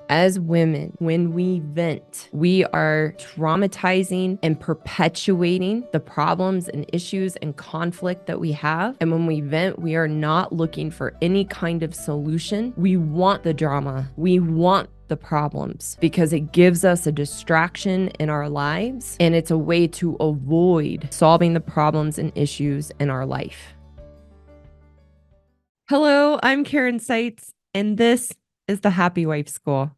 As women, when we vent, we are traumatizing and perpetuating the problems and issues and conflict that we have. And when we vent, we are not looking for any kind of solution. We want the drama. We want the problems because it gives us a distraction in our lives and it's a way to avoid solving the problems and issues in our life. Hello, I'm Karen Seitz, and this is the Happy Wife School.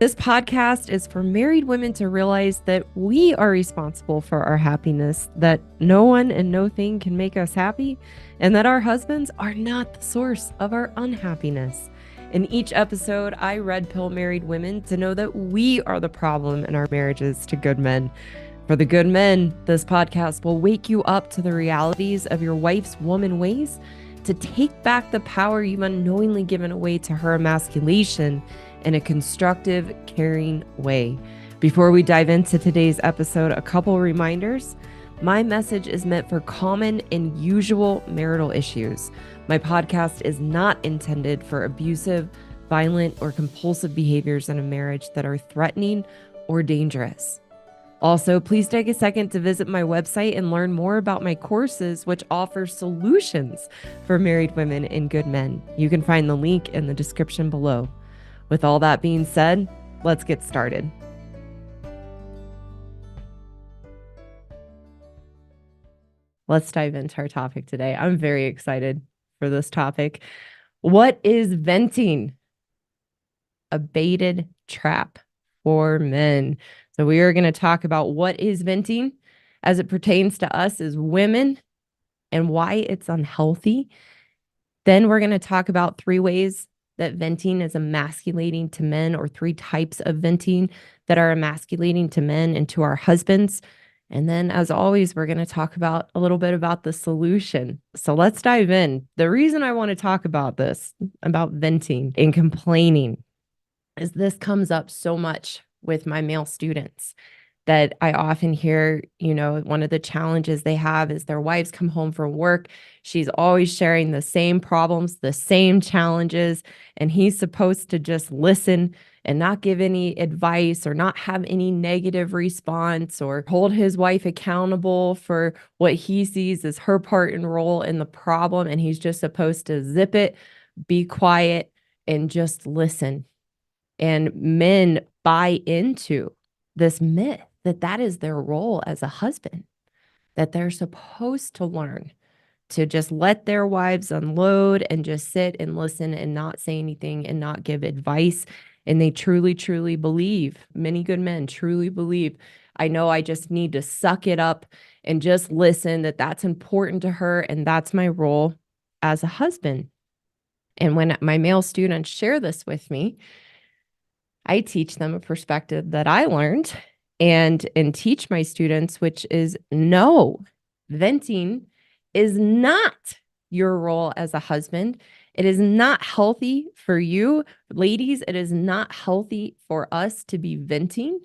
This podcast is for married women to realize that we are responsible for our happiness, that no one and no thing can make us happy, and that our husbands are not the source of our unhappiness. In each episode, I red pill married women to know that we are the problem in our marriages to good men. For the good men, this podcast will wake you up to the realities of your wife's woman ways, to take back the power you've unknowingly given away to her emasculation in a constructive, caring way. Before we dive into today's episode, a couple reminders. My message is meant for common and usual marital issues. My podcast is not intended for abusive, violent, or compulsive behaviors in a marriage that are threatening or dangerous. Also, please take a second to visit my website and learn more about my courses, which offer solutions for married women and good men. You can find the link in the description below. With all that being said, let's get started. Let's dive into our topic today. I'm very excited for this topic. What is venting? A baited trap for men. So we are going to talk about what is venting as it pertains to us as women and why it's unhealthy. Then we're going to talk about 3 ways that venting is emasculating to men, or 3 types of venting that are emasculating to men and to our husbands. And then, as always, we're going to talk about a little bit about the solution. So let's dive in. The reason I want to talk about this, about venting and complaining, is this comes up so much with my male students that I often hear, one of the challenges they have is their wives come home from work. She's always sharing the same problems, the same challenges, and he's supposed to just listen and not give any advice or not have any negative response or hold his wife accountable for what he sees as her part and role in the problem. And he's just supposed to zip it, be quiet, and just listen. And men buy into this myth that that is their role as a husband, that they're supposed to learn to just let their wives unload and just sit and listen and not say anything and not give advice. And they truly, truly believe, many good men truly believe, I know I just need to suck it up and just listen, that that's important to her. And that's my role as a husband. And when my male students share this with me, I teach them a perspective that I learned and teach my students, which is no, venting is not your role as a husband. It is not healthy for you, ladies. It is not healthy for us to be venting.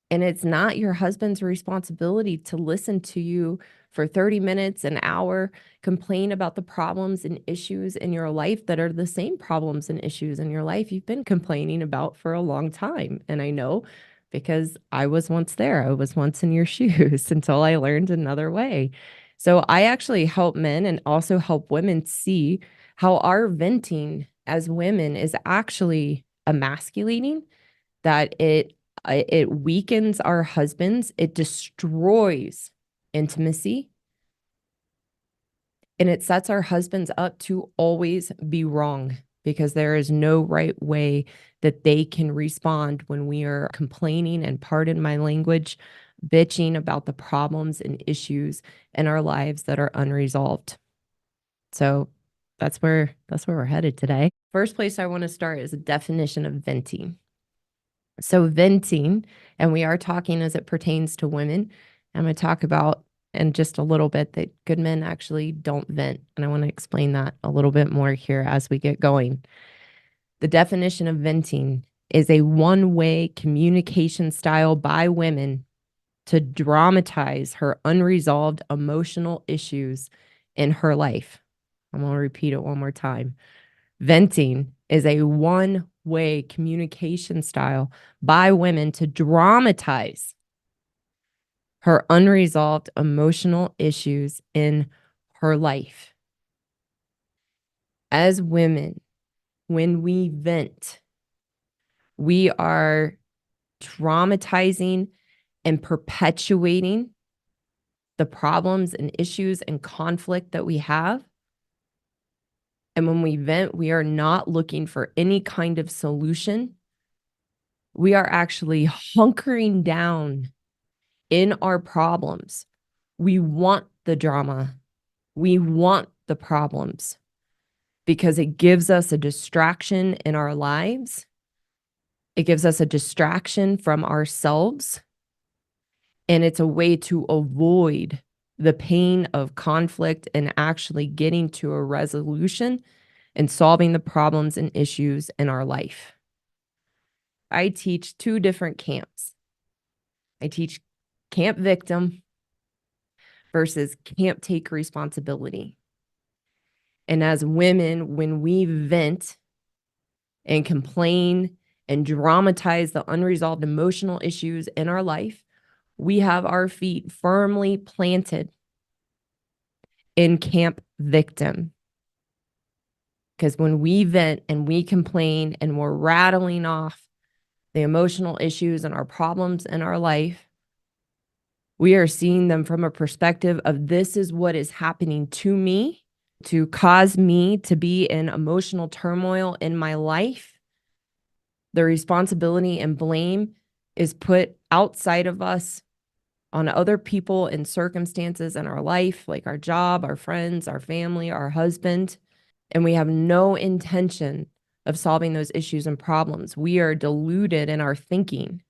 And it's not your husband's responsibility to listen to you for 30 minutes, an hour, complain about the problems and issues in your life that are the same problems and issues in your life you've been complaining about for a long time. And I know because I was once there. I was once in your shoes until I learned another way. So I actually help men and also help women see how our venting as women is actually emasculating, that it weakens our husbands, it destroys intimacy, and it sets our husbands up to always be wrong, because there is no right way that they can respond when we are complaining and, pardon my language, bitching about the problems and issues in our lives that are unresolved. So that's where we're headed today. First place I want to start is a definition of venting. So venting, and we are talking as it pertains to women. I'm going to talk about in just a little bit that good men actually don't vent. And I want to explain that a little bit more here as we get going. The definition of venting is a one-way communication style by women to dramatize her unresolved emotional issues in her life. I'm going to repeat it one more time. Venting is a one-way communication style by women to dramatize her unresolved emotional issues in her life. As women, when we vent, we are traumatizing and perpetuating the problems and issues and conflict that we have. And when we vent, we are not looking for any kind of solution. We are actually hunkering down in our problems. We want the drama. We want the problems because it gives us a distraction in our lives. It gives us a distraction from ourselves. And it's a way to avoid the pain of conflict and actually getting to a resolution and solving the problems and issues in our life. I teach two different camps. I teach camp victim versus camp take responsibility. And as women, when we vent and complain and dramatize the unresolved emotional issues in our life, we have our feet firmly planted in camp victim. Because when we vent and we complain and we're rattling off the emotional issues and our problems in our life, we are seeing them from a perspective of this is what is happening to me to cause me to be in emotional turmoil in my life. The responsibility and blame is put outside of us on other people and circumstances in our life, like our job, our friends, our family, our husband. And we have no intention of solving those issues and problems. We are deluded in our thinking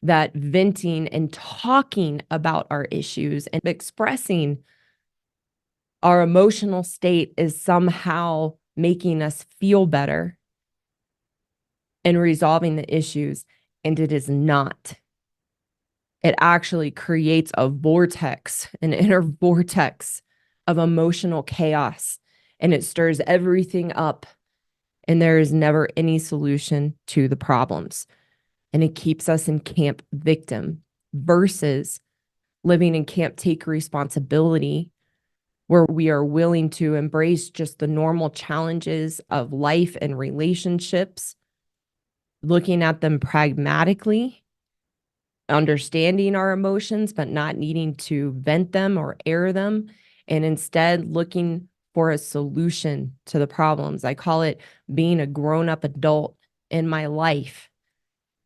that venting and talking about our issues and expressing our emotional state is somehow making us feel better and resolving the issues. And it is not. It actually creates a vortex, an inner vortex of emotional chaos, and it stirs everything up. And there is never any solution to the problems. And it keeps us in camp victim versus living in camp take responsibility, where we are willing to embrace just the normal challenges of life and relationships, looking at them pragmatically, understanding our emotions, but not needing to vent them or air them, and instead looking for a solution to the problems. I call it being a grown-up adult in my life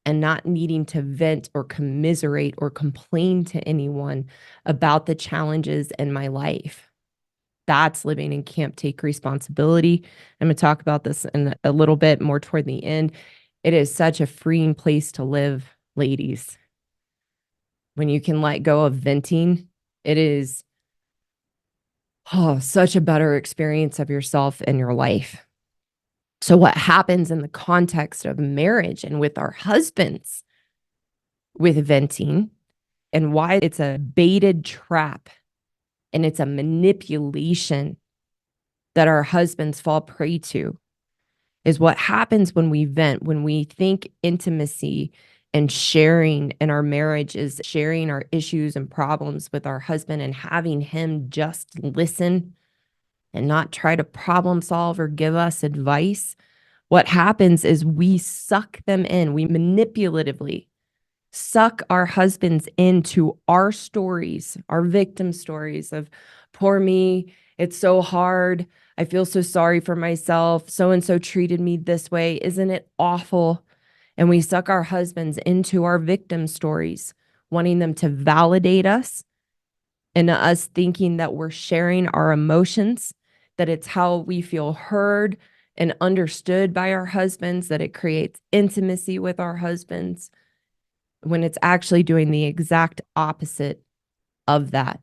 and not needing to vent or commiserate or complain to anyone about the challenges in my life. That's living in camp take responsibility. I'm going to talk about this in a little bit more toward the end. It is such a freeing place to live, ladies. When you can let go of venting, it is such a better experience of yourself and your life. So what happens in the context of marriage and with our husbands with venting, and why it's a baited trap and it's a manipulation that our husbands fall prey to, is what happens when we vent, when we think intimacy and sharing in our marriage is sharing our issues and problems with our husband and having him just listen and not try to problem solve or give us advice. What happens is we suck them in. We manipulatively suck our husbands into our stories, our victim stories of poor me. It's so hard. I feel so sorry for myself. So and so treated me this way. Isn't it awful? And we suck our husbands into our victim stories, wanting them to validate us and us thinking that we're sharing our emotions, that it's how we feel heard and understood by our husbands, that it creates intimacy with our husbands, when it's actually doing the exact opposite of that.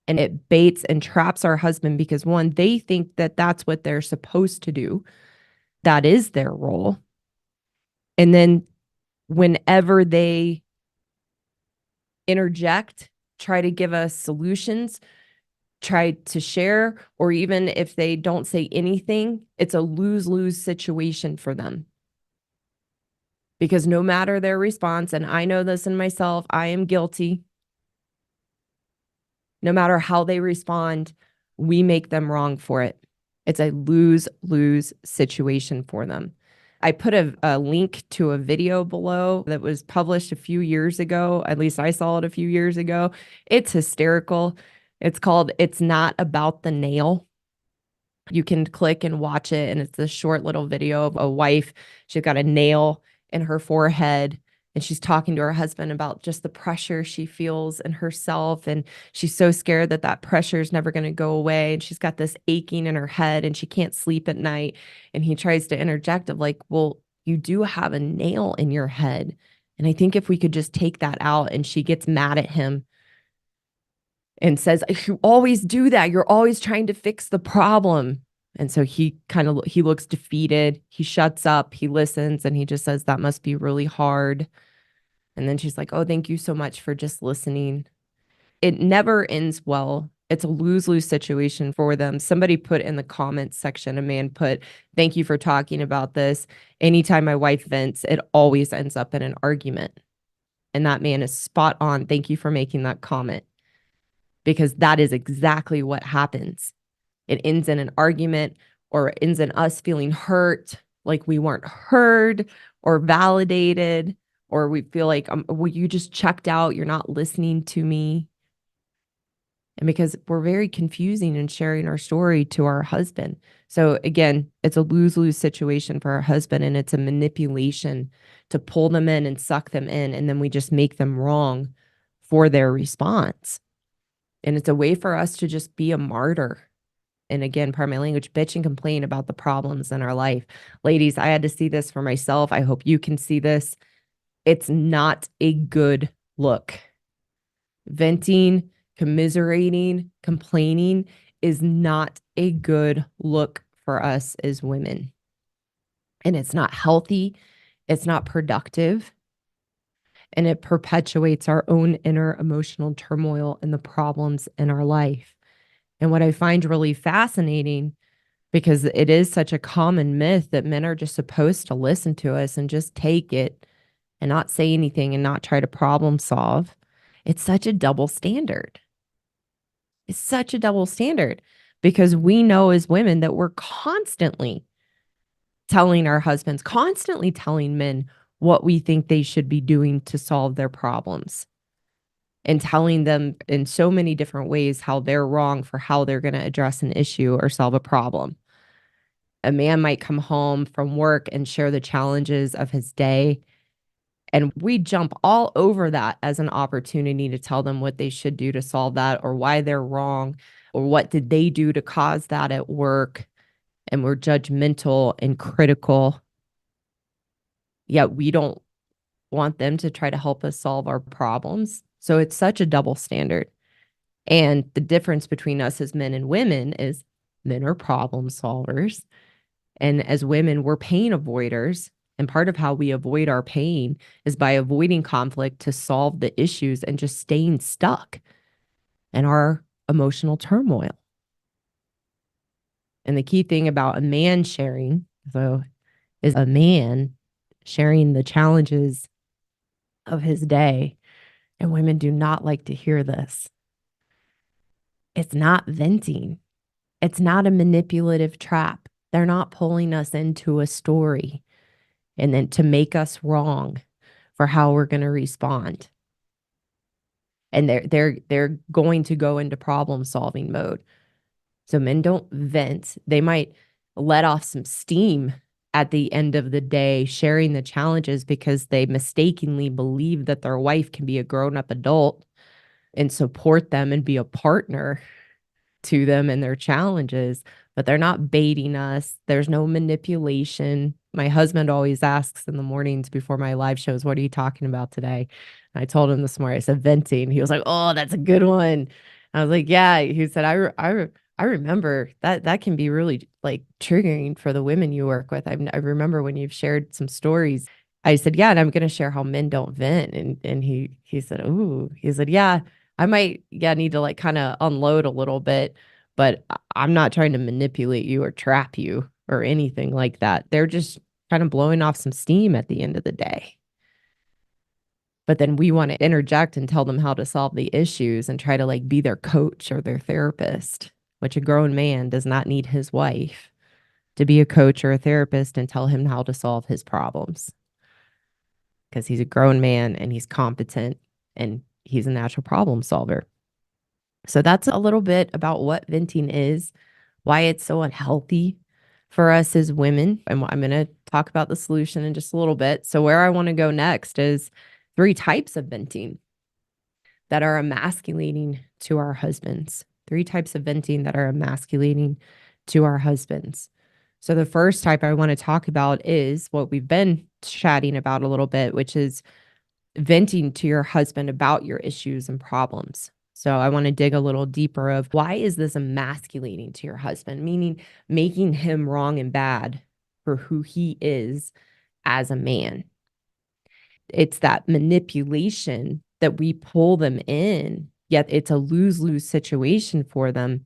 And it baits and traps our husband because, one, they think that that's what they're supposed to do. That is their role. And then whenever they interject, try to give us solutions, try to share, or even if they don't say anything, it's a lose-lose situation for them. Because no matter their response, and I know this in myself, I am guilty. No matter how they respond, we make them wrong for it. It's a lose-lose situation for them. I put a link to a video below that was published a few years ago. At least I saw it a few years ago. It's hysterical. It's called It's Not About the Nail. You can click and watch it, and it's a short little video of a wife. She's got a nail in her forehead, and she's talking to her husband about just the pressure she feels in herself, and she's so scared that that pressure is never going to go away, and she's got this aching in her head, and she can't sleep at night. And he tries to interject of like, well, you do have a nail in your head, and I think if we could just take that out. And she gets mad at him and says, you always do that. You're always trying to fix the problem. And so he looks defeated. He shuts up, he listens, and he just says, that must be really hard. And then she's like, oh, thank you so much for just listening. It never ends well. It's a lose-lose situation for them. Somebody put in the comments section, a man put, thank you for talking about this. Anytime my wife vents, it always ends up in an argument. And that man is spot on. Thank you for making that comment, because that is exactly what happens. It ends in an argument, or it ends in us feeling hurt, like we weren't heard or validated, or we feel like, well, you just checked out. You're not listening to me. And because we're very confusing in sharing our story to our husband. So again, it's a lose-lose situation for our husband, and it's a manipulation to pull them in and suck them in. And then we just make them wrong for their response. And it's a way for us to just be a martyr. And again, part of my language, bitch and complain about the problems in our life. Ladies, I had to see this for myself. I hope you can see this. It's not a good look. Venting, commiserating, complaining is not a good look for us as women. And it's not healthy. It's not productive. And it perpetuates our own inner emotional turmoil and the problems in our life. And what I find really fascinating, because it is such a common myth that men are just supposed to listen to us and just take it and not say anything and not try to problem solve. It's such a double standard. It's such a double standard, because we know as women that we're constantly telling our husbands, constantly telling men what we think they should be doing to solve their problems, and telling them in so many different ways how they're wrong for how they're going to address an issue or solve a problem. A man might come home from work and share the challenges of his day, and we jump all over that as an opportunity to tell them what they should do to solve that, or why they're wrong, or what did they do to cause that at work. And we're judgmental and critical. Yet we don't want them to try to help us solve our problems. So it's such a double standard. And the difference between us as men and women is men are problem solvers. And as women, we're pain avoiders. And part of how we avoid our pain is by avoiding conflict to solve the issues and just staying stuck in our emotional turmoil. And the key thing about a man sharing, so, is a man sharing the challenges of his day. And women do not like to hear this. It's not venting. It's not a manipulative trap. They're not pulling us into a story and then to make us wrong for how we're going to respond. And they're going to go into problem solving mode. So men don't vent. They might let off some steam at the end of the day, sharing the challenges, because they mistakenly believe that their wife can be a grown-up adult and support them and be a partner to them and their challenges, but they're not baiting us. There's no manipulation. My husband always asks in the mornings before my live shows, what are you talking about today? And I told him this morning, I said, venting. He was like, oh, that's a good one. I was like, yeah. He said, I remember that can be really like triggering for the women you work with. I remember when you've shared some stories. I said, yeah, and I'm going to share how men don't vent. And he said, ooh, he said, yeah, I might, yeah, need to like kind of unload a little bit, but I'm not trying to manipulate you or trap you or anything like that. They're just kind of blowing off some steam at the end of the day. But then we want to interject and tell them how to solve the issues and try to like be their coach or their therapist, which a grown man does not need his wife to be a coach or a therapist and tell him how to solve his problems because he's a grown man and he's competent and he's a natural problem solver. So that's a little bit about what venting is, why it's so unhealthy for us as women. And I'm going to talk about the solution in just a little bit. So, where I want to go next is three types of venting that are emasculating to our husbands. Three types of venting that are emasculating to our husbands. So, the first type I want to talk about is what we've been chatting about a little bit, which is venting to your husband about your issues and problems. So I want to dig a little deeper of why is this emasculating to your husband, meaning making him wrong and bad for who he is as a man. It's that manipulation that we pull them in, yet it's a lose-lose situation for them.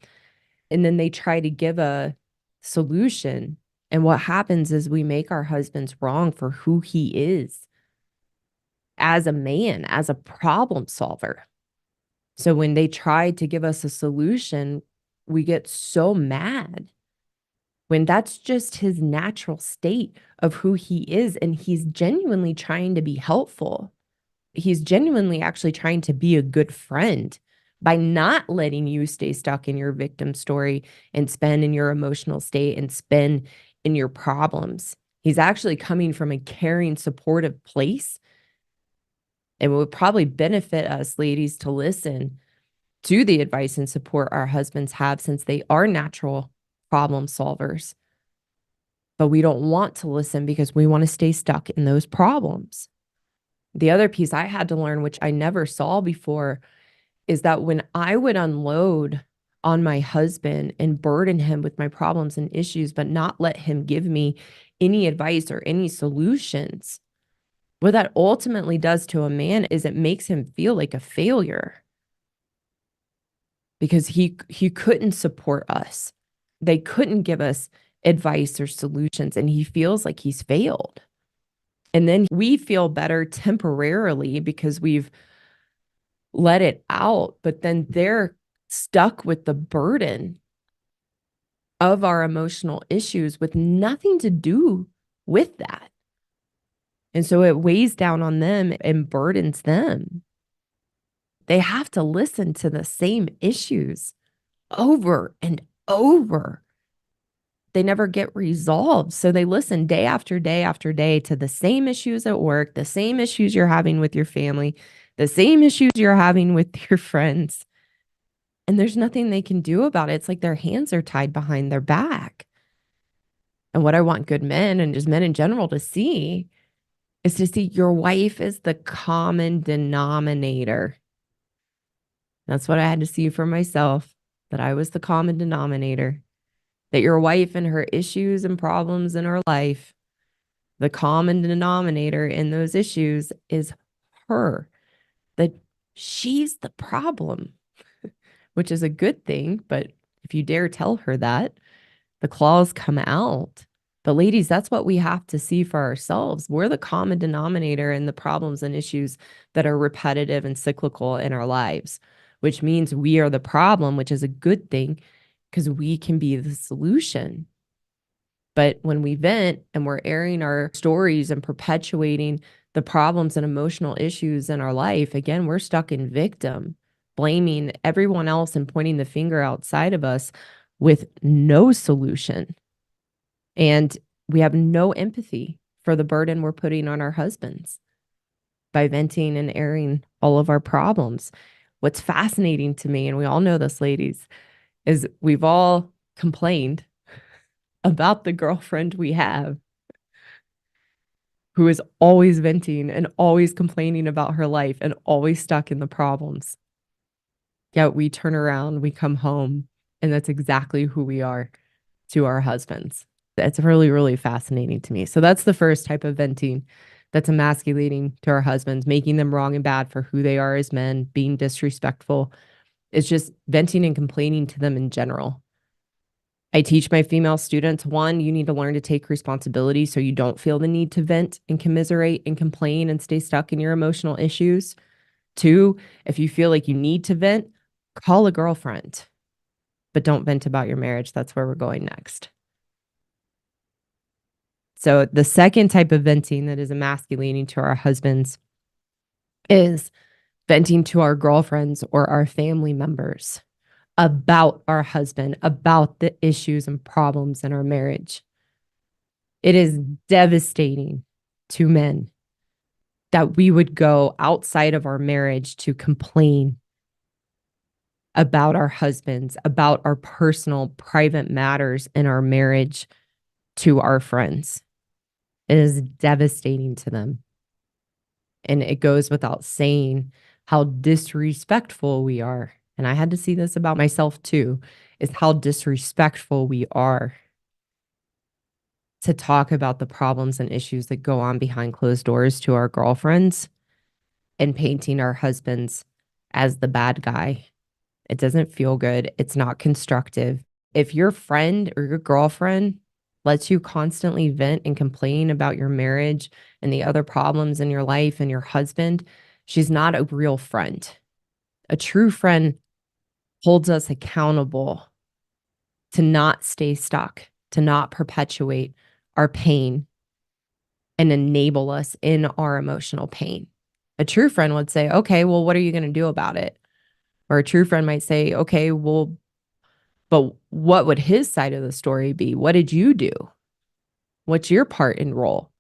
And then they try to give a solution. And what happens is we make our husbands wrong for who he is as a man, as a problem solver. So when they try to give us a solution, we get so mad when that's just his natural state of who he is. And he's genuinely trying to be helpful. He's genuinely actually trying to be a good friend by not letting you stay stuck in your victim story and spin in your emotional state and spin in your problems. He's actually coming from a caring, supportive place. It would probably benefit us ladies to listen to the advice and support our husbands have since they are natural problem solvers. But we don't want to listen because we want to stay stuck in those problems. The other piece I had to learn, which I never saw before, is that when I would unload on my husband and burden him with my problems and issues, but not let him give me any advice or any solutions, what that ultimately does to a man is it makes him feel like a failure because he couldn't support us. They couldn't give us advice or solutions, and he feels like he's failed. And then we feel better temporarily because we've let it out, but then they're stuck with the burden of our emotional issues with nothing to do with that. And so it weighs down on them and burdens them. They have to listen to the same issues over and over. They never get resolved. So they listen day after day after day to the same issues at work, the same issues you're having with your family, the same issues you're having with your friends. And there's nothing they can do about it. It's like their hands are tied behind their back. And what I want good men and just men in general to see is to see your wife is the common denominator. That's what I had to see for myself, that I was the common denominator, that your wife and her issues and problems in her life, the common denominator in those issues is her, that she's the problem, which is a good thing. But if you dare tell her that, the claws come out. But ladies, that's what we have to see for ourselves. We're the common denominator in the problems and issues that are repetitive and cyclical in our lives, which means we are the problem, which is a good thing because we can be the solution. But when we vent and we're airing our stories and perpetuating the problems and emotional issues in our life, again, we're stuck in victim, blaming everyone else and pointing the finger outside of us with no solution. And we have no empathy for the burden we're putting on our husbands by venting and airing all of our problems. What's fascinating to me, and we all know this, ladies, is we've all complained about the girlfriend we have who is always venting and always complaining about her life and always stuck in the problems. Yet we turn around, we come home, and that's exactly who we are to our husbands. That's really, really fascinating to me. So that's the first type of venting that's emasculating to our husbands, making them wrong and bad for who they are as men, being disrespectful. It's just venting and complaining to them in general. I teach my female students, one, you need to learn to take responsibility so you don't feel the need to vent and commiserate and complain and stay stuck in your emotional issues. Two, if you feel like you need to vent, call a girlfriend, but don't vent about your marriage. That's where we're going next. So, the second type of venting that is emasculating to our husbands is venting to our girlfriends or our family members about our husband, about the issues and problems in our marriage. It is devastating to men that we would go outside of our marriage to complain about our husbands, about our personal, private matters in our marriage to our friends. It is devastating to them. And it goes without saying how disrespectful we are. And I had to see this about myself too, is how disrespectful we are to talk about the problems and issues that go on behind closed doors to our girlfriends and painting our husbands as the bad guy. It doesn't feel good. It's not constructive. If your friend or your girlfriend lets you constantly vent and complain about your marriage and the other problems in your life and your husband, she's not a real friend. A true friend holds us accountable to not stay stuck, to not perpetuate our pain and enable us in our emotional pain. A true friend would say, okay, well, what are you going to do about it? Or a true friend might say, okay, well, but what would his side of the story be? What did you do? What's your part and role?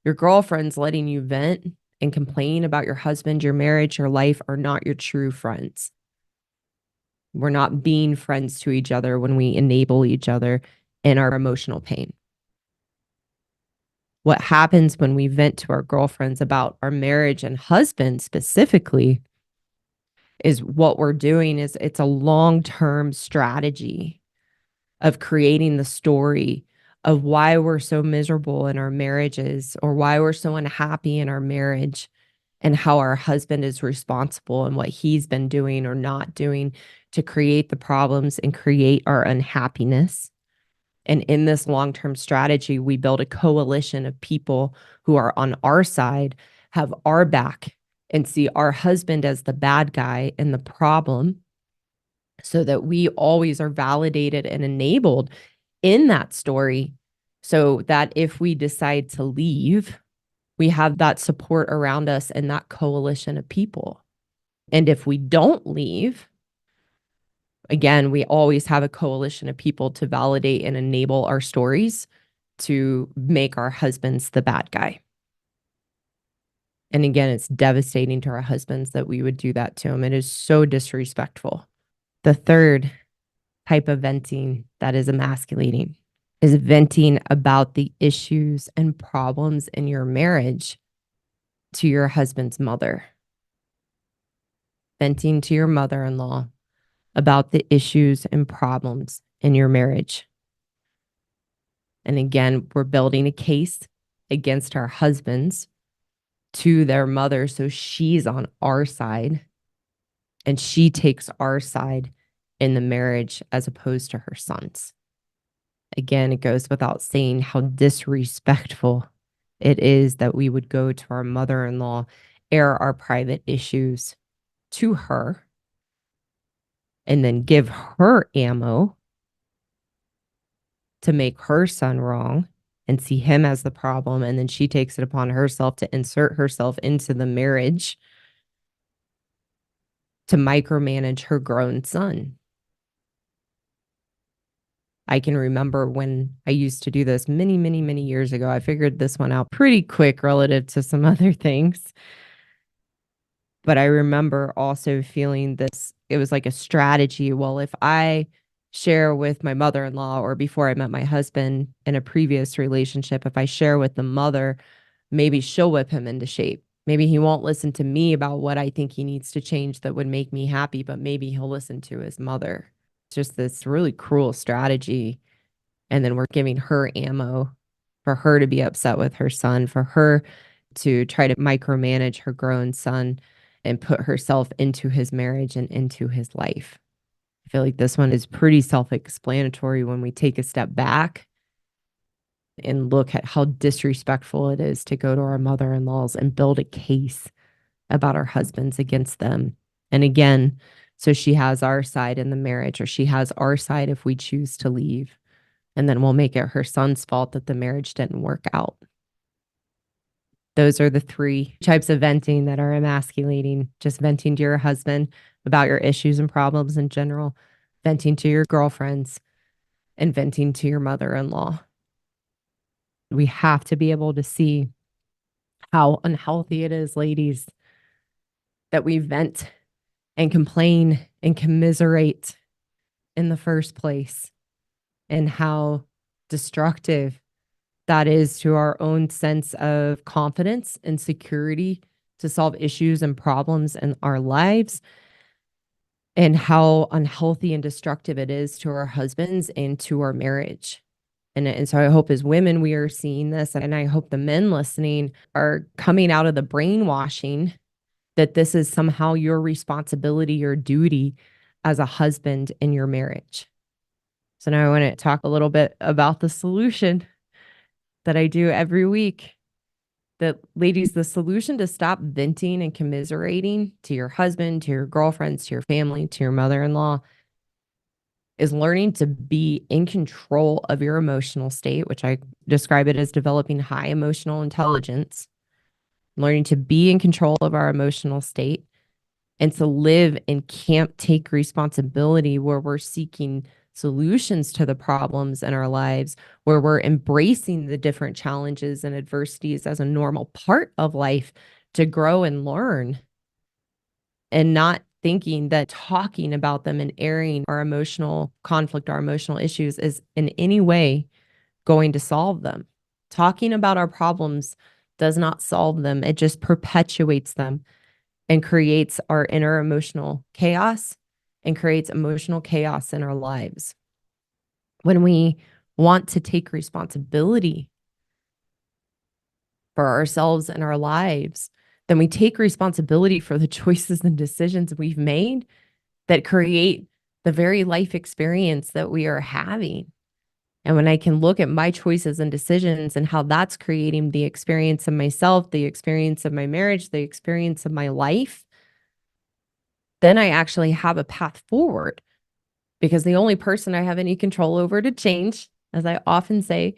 Your girlfriend's letting you vent and complain about your husband, your marriage, your life are not your true friends. We're not being friends to each other when we enable each other in our emotional pain. What happens when we vent to our girlfriends about our marriage and husband specifically is what we're doing is it's a long-term strategy of creating the story of why we're so miserable in our marriages or why we're so unhappy in our marriage and how our husband is responsible and what he's been doing or not doing to create the problems and create our unhappiness. And in this long-term strategy, we build a coalition of people who are on our side, have our back, and see our husband as the bad guy and the problem so that we always are validated and enabled in that story so that if we decide to leave, we have that support around us and that coalition of people. And if we don't leave, again, we always have a coalition of people to validate and enable our stories to make our husbands the bad guy. And again, it's devastating to our husbands that we would do that to them. It is so disrespectful. The third type of venting that is emasculating is venting about the issues and problems in your marriage to your husband's mother. Venting to your mother-in-law about the issues and problems in your marriage. And again, we're building a case against our husbands to their mother. So she's on our side and she takes our side in the marriage as opposed to her son's. Again, it goes without saying how disrespectful it is that we would go to our mother-in-law, air our private issues to her, and then give her ammo to make her son wrong and see him as the problem. And then she takes it upon herself to insert herself into the marriage to micromanage her grown son. I can remember when I used to do this many, many, many years ago. I figured this one out pretty quick relative to some other things. But I remember also feeling this, it was like a strategy. Well, if I share with my mother-in-law or before I met my husband in a previous relationship, if I share with the mother, maybe she'll whip him into shape. Maybe he won't listen to me about what I think he needs to change that would make me happy, but maybe he'll listen to his mother. It's just this really cruel strategy. And then we're giving her ammo for her to be upset with her son, for her to try to micromanage her grown son and put herself into his marriage and into his life. I feel like this one is pretty self explanatory when we take a step back and look at how disrespectful it is to go to our mother in laws and build a case about our husbands against them. And again, so she has our side in the marriage, or she has our side if we choose to leave. And then we'll make it her son's fault that the marriage didn't work out. Those are the three types of venting that are emasculating. Just venting to your husband about your issues and problems in general, venting to your girlfriends, and venting to your mother in law. We have to be able to see how unhealthy it is, ladies, that we vent and complain and commiserate in the first place, and how destructive that is to our own sense of confidence and security to solve issues and problems in our lives, and how unhealthy and destructive it is to our husbands and to our marriage. And so I hope as women, we are seeing this, and I hope the men listening are coming out of the brainwashing that this is somehow your responsibility, your duty as a husband in your marriage. So now I want to talk a little bit about the solution that I do every week. That, ladies, the solution to stop venting and commiserating to your husband, to your girlfriends, to your family, to your mother-in-law is learning to be in control of your emotional state, which I describe it as developing high emotional intelligence, learning to be in control of our emotional state, and to live and can't take responsibility where we're seeking solutions to the problems in our lives, where we're embracing the different challenges and adversities as a normal part of life to grow and learn, and not thinking that talking about them and airing our emotional conflict, our emotional issues is in any way going to solve them. Talking about our problems does not solve them. It just perpetuates them and creates our inner emotional chaos and creates emotional chaos in our lives. When we want to take responsibility for ourselves and our lives, then we take responsibility for the choices and decisions we've made that create the very life experience that we are having. And when I can look at my choices and decisions and how that's creating the experience of myself, the experience of my marriage, the experience of my life, then I actually have a path forward, because the only person I have any control over to change, as I often say,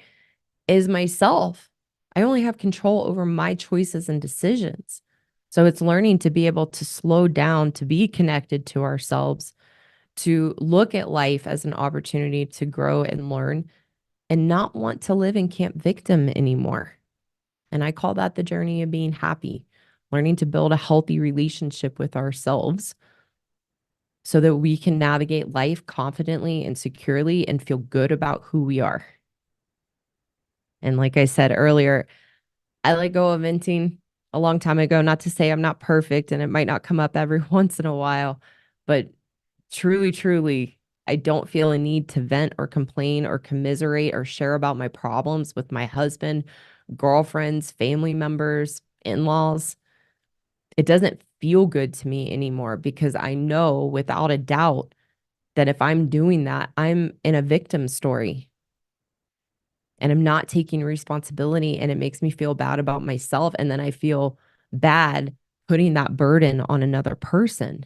is myself. I only have control over my choices and decisions. So it's learning to be able to slow down, to be connected to ourselves, to look at life as an opportunity to grow and learn, and not want to live in camp victim anymore. And I call that the journey of being happy, learning to build a healthy relationship with ourselves so that we can navigate life confidently and securely and feel good about who we are. And like I said earlier, I let go of venting a long time ago. Not to say I'm not perfect and it might not come up every once in a while, but truly, truly, I don't feel a need to vent or complain or commiserate or share about my problems with my husband, girlfriends, family members, in laws. It doesn't feel good to me anymore, because I know without a doubt that if I'm doing that, I'm in a victim story and I'm not taking responsibility, and it makes me feel bad about myself. And then I feel bad putting that burden on another person.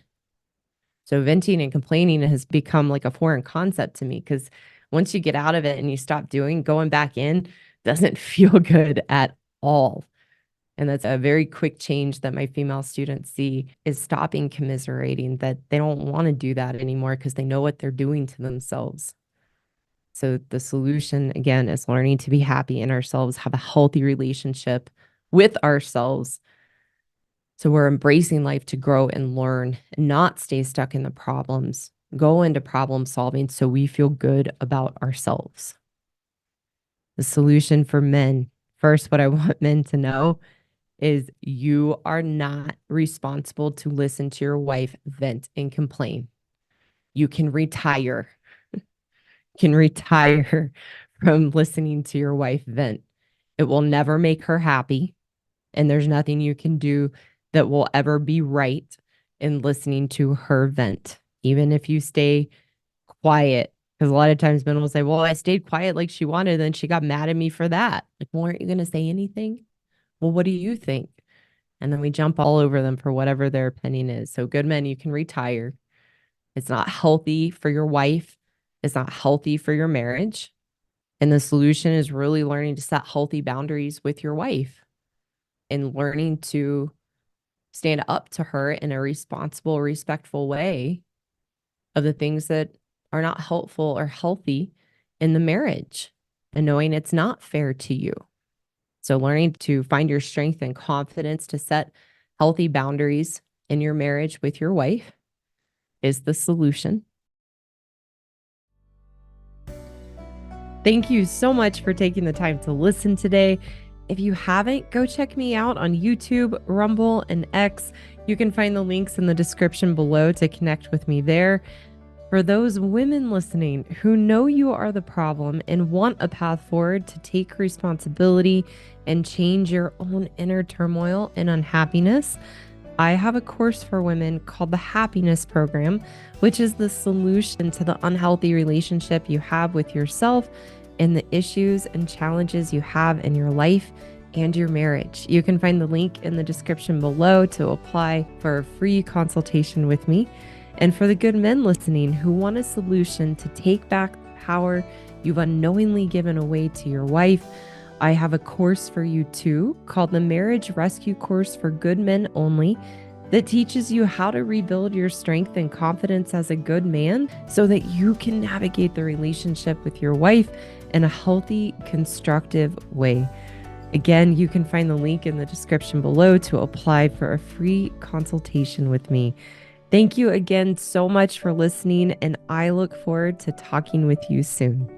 So venting and complaining has become like a foreign concept to me, because once you get out of it and you stop going back in doesn't feel good at all. And that's a very quick change that my female students see, is stopping commiserating, that they don't want to do that anymore because they know what they're doing to themselves. So the solution, again, is learning to be happy in ourselves, have a healthy relationship with ourselves. So we're embracing life to grow and learn and not stay stuck in the problems, go into problem solving so we feel good about ourselves. The solution for men, first, what I want men to know is you are not responsible to listen to your wife vent and complain. You can retire. Can retire from listening to your wife vent. It will never make her happy. And there's nothing you can do that will ever be right in listening to her vent, even if you stay quiet. Because a lot of times men will say, well, I stayed quiet like she wanted, and then she got mad at me for that. Like, well, aren't you going to say anything? Well, what do you think? And then we jump all over them for whatever their opinion is. So, good men, you can retire. It's not healthy for your wife, it's not healthy for your marriage. And the solution is really learning to set healthy boundaries with your wife and learning to stand up to her in a responsible, respectful way of the things that are not helpful or healthy in the marriage and knowing it's not fair to you. So, learning to find your strength and confidence to set healthy boundaries in your marriage with your wife is the solution. Thank you so much for taking the time to listen today. If you haven't, go check me out on YouTube, Rumble, and X. You can find the links in the description below to connect with me there. For those women listening who know you are the problem and want a path forward to take responsibility and change your own inner turmoil and unhappiness, I have a course for women called the Happiness Program, which is the solution to the unhealthy relationship you have with yourself and the issues and challenges you have in your life and your marriage. You can find the link in the description below to apply for a free consultation with me. And for the good men listening who want a solution to take back the power you've unknowingly given away to your wife, I have a course for you too called the Marriage Rescue Course for Good Men Only that teaches you how to rebuild your strength and confidence as a good man so that you can navigate the relationship with your wife in a healthy, constructive way. Again, you can find the link in the description below to apply for a free consultation with me. Thank you again so much for listening, and I look forward to talking with you soon.